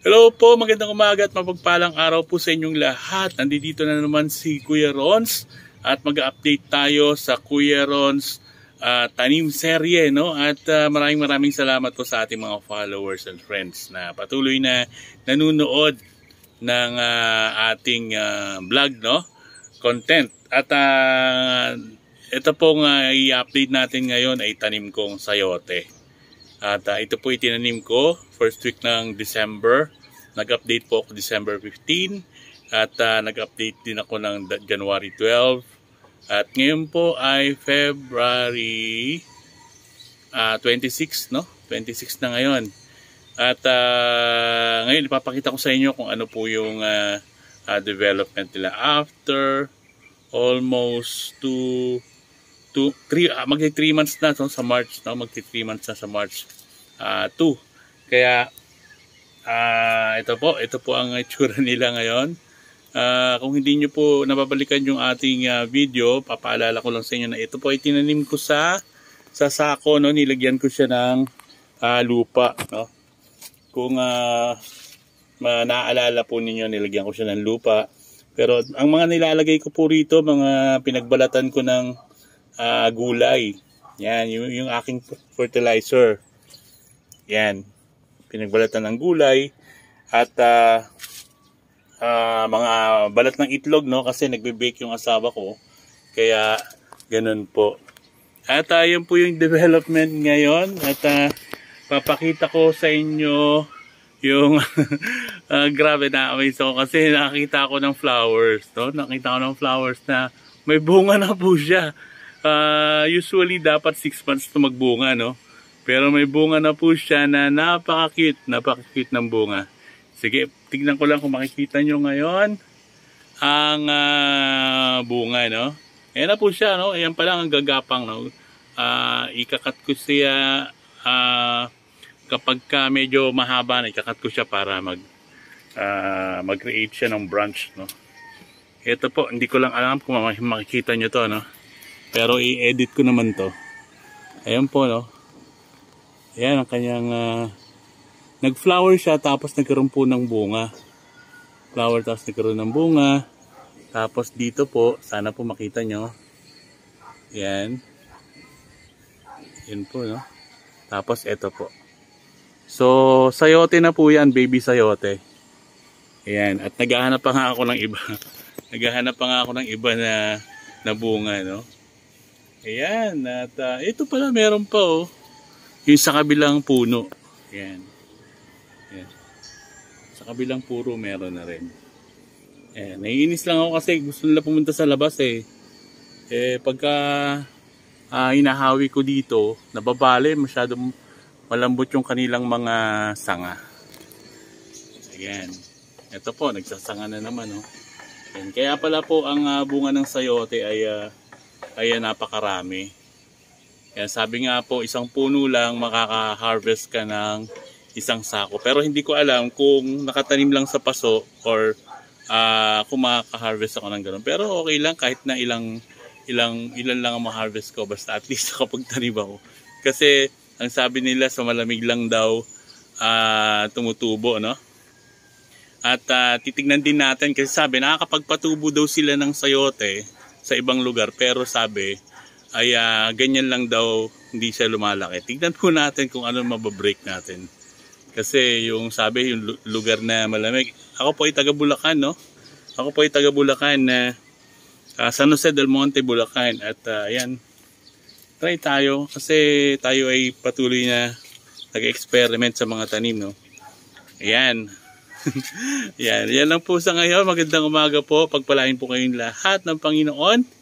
Hello po, magandang umaga at mapagpalang araw po sa inyong lahat. Nandito na naman si Kuya Rons at mag-update tayo sa Kuya Rons tanim serye, no? At maraming salamat po sa ating mga followers and friends na patuloy na nanonood ng ating vlog, no? Content. At ito pong i-update natin ngayon ay tanim kong sayote. At ito po itinanim ko first week ng December. Nag-update po ako December 15 at nag-update din ako ng January 12. At ngayon po ay February 26, no? 26 na ngayon. At ngayon ipapakita ko sa inyo kung ano po yung development nila after almost 3 months na, no, sa March, no? Magti 3 months na sa March 2. Kaya ito po ang itsura nila ngayon. Kung hindi nyo po nababalikan yung ating video, papaalala ko lang sa inyo na ito po ay tinanim ko sa sako, no? Nilagyan ko siya ng lupa, no? Kung naaalala po ninyo, nilagyan ko siya ng lupa. Pero ang mga nilalagay ko po rito, mga pinagbalatan ko ng gulay. Yan, yung aking fertilizer. Yan, pinagbalatan ng gulay at mga balat ng itlog, no? Kasi nagbe-bake yung asawa ko. Kaya ganun po. At yun po yung development ngayon. At papakita ko sa inyo yung grabe, na-amaze ako kasi nakita ko ng flowers, no? Nakita ko ng flowers na may bunga na po siya. Usually dapat 6 months to magbunga, no? Pero may bunga na po siya na napaka-cute ng bunga. Sige, tignan ko lang kung makikita nyo ngayon ang bunga, no? Ayan na po siya, no? Ayan pa lang ang gagapang, no? Ikakat ko siya kapag medyo mahaba na, ikakat ko siya para mag-create siya ng branch, no? Ito po, hindi ko lang alam kung makikita nyo to, no? Pero i-edit ko naman to. Ayan po, no? Ayan ang kanyang nag-flower siya tapos nagkaroon po ng bunga. Flower tapos nagkaroon ng bunga. Tapos dito po, sana po makita nyo. Ayan. Ayan po, no? Tapos ito po. So, sayote na po yan, baby sayote. Ayan. At naghahanap pa nga ako ng iba. Naghahanap pa nga ako ng iba na bunga, no? Ayan, at ito pala meron pa, oh. Yung sa kabilang puno. Ayan. Ayan. Sa kabilang puro meron na rin. Ayan, naiinis lang ako kasi gusto nila pumunta sa labas eh. Pagka hinahawi ko dito, nababali, masyadong malambot yung kanilang mga sanga. Ayan. Ito po, nagsasanga na naman, oh. Ayan. Kaya pala po ang bunga ng sayote ay napakarami. Yan, sabi nga po, isang puno lang makaka-harvest ka ng isang sako. Pero hindi ko alam kung nakatanim lang sa paso or kung makaka-harvest ako ng ganun. Pero okay lang kahit na ilan lang ang ma-harvest ko, basta at least nakapagtanim ako. Kasi ang sabi nila sa malamig lang daw tumutubo, no? At titignan din natin kasi sabi nakakapagpatubo daw sila ng sayote sa ibang lugar, pero sabi ay ganyan lang daw, hindi siya lumalaki. Tignan po natin kung ano mababreak natin. Kasi yung sabi, yung lugar na malamig. Ako po ay taga Bulacan, no? Ako po ay taga Bulacan na San Jose del Monte, Bulacan. At ayan, try tayo kasi tayo ay patuloy na nag-experiment sa mga tanim, no? Ayan. Yan lang po sa ngayon. Magandang umaga po. Pagpalain po kayong lahat ng Panginoon.